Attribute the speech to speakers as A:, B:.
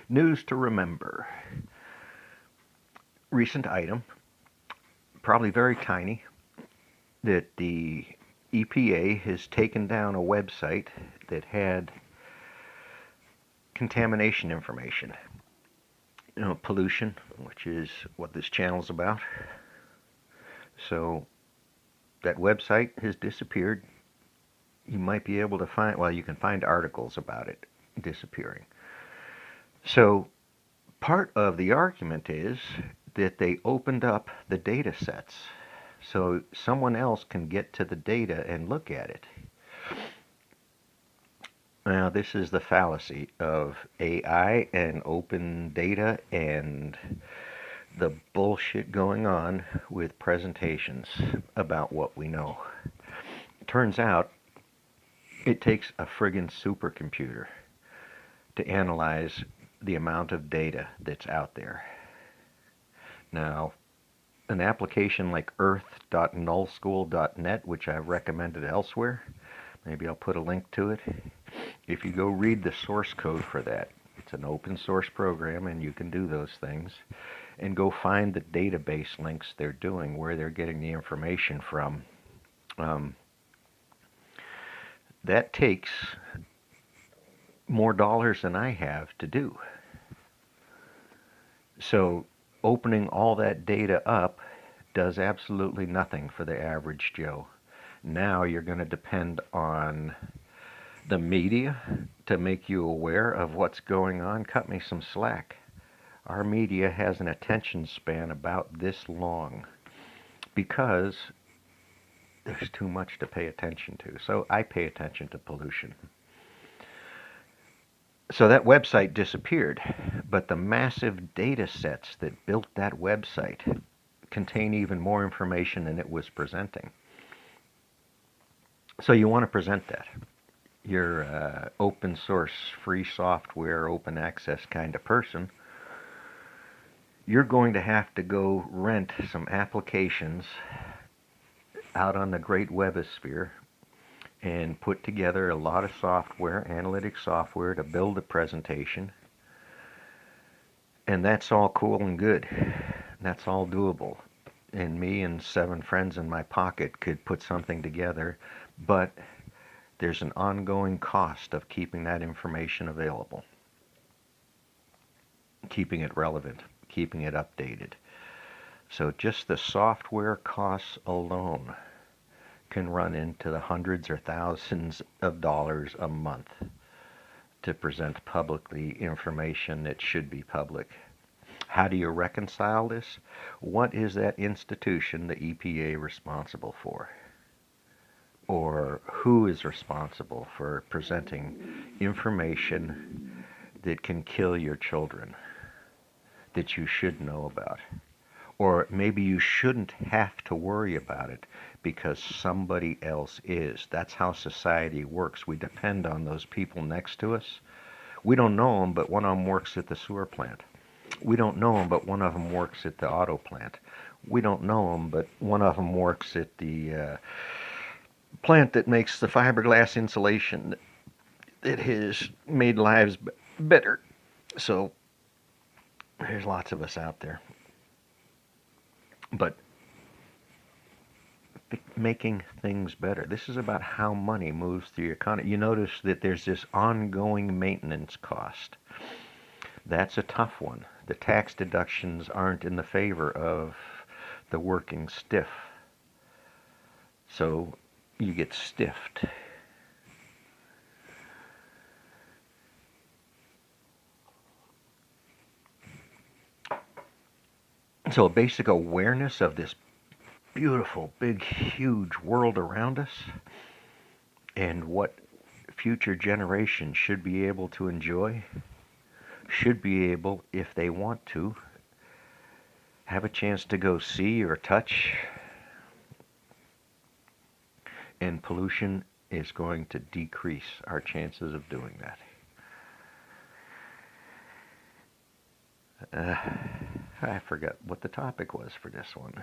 A: News to remember. Recent item, probably very tiny, that the EPA has taken down a website that had contamination information. Pollution, which is what this channel's about. So that website has disappeared. You might be able to find, well, you can find articles about it disappearing. So part of the argument is that they opened up the data sets so someone else can get to the data and look at it. Now, this is the fallacy of AI and open data and the bullshit going on with presentations about what we know. Turns out it takes a friggin' supercomputer to analyze the amount of data that's out there. Now, an application like earth.nullschool.net, which I've recommended elsewhere, maybe I'll put a link to it. If you go read the source code for that, it's an open source program and you can do those things, and go find the database links they're doing, where they're getting the information from. That takes more dollars than I have to do. So opening all that data up does absolutely nothing for the average Joe. Now you're going to depend on the media to make you aware of what's going on. Cut me some slack. Our media has an attention span about this long because there's too much to pay attention to. So I pay attention to pollution. So that website disappeared, but the massive data sets that built that website contain even more information than it was presenting. So you want to present that. You're open source, free software, open access kind of person. You're going to have to go rent some applications out on the great webosphere and put together a lot of software, analytic software, to build a presentation. And that's all cool and good. That's all doable. And me and 7 friends in my pocket could put something together, but there's an ongoing cost of keeping that information available, keeping it relevant, keeping it updated. So just the software costs alone can run into the hundreds or thousands of dollars a month to present publicly information that should be public. How do you reconcile this? What is that institution, the EPA, responsible for? Or who is responsible for presenting information that can kill your children, that you should know about? Or maybe you shouldn't have to worry about it because somebody else is. That's how society works. We depend on those people next to us. We don't know them, but one of them works at the sewer plant. We don't know them, but one of them works at the auto plant. We don't know them, but one of them works at the plant that makes the fiberglass insulation that has made lives better. So there's lots of us out there. But making things better. This is about how money moves through your economy. You notice that there's this ongoing maintenance cost. That's a tough one. The tax deductions aren't in the favor of the working stiff. So you get stiffed. So a basic awareness of this beautiful, big, huge world around us and what future generations should be able to enjoy, should be able, if they want to, have a chance to go see or touch. And pollution is going to decrease our chances of doing that. I forgot what the topic was for this one.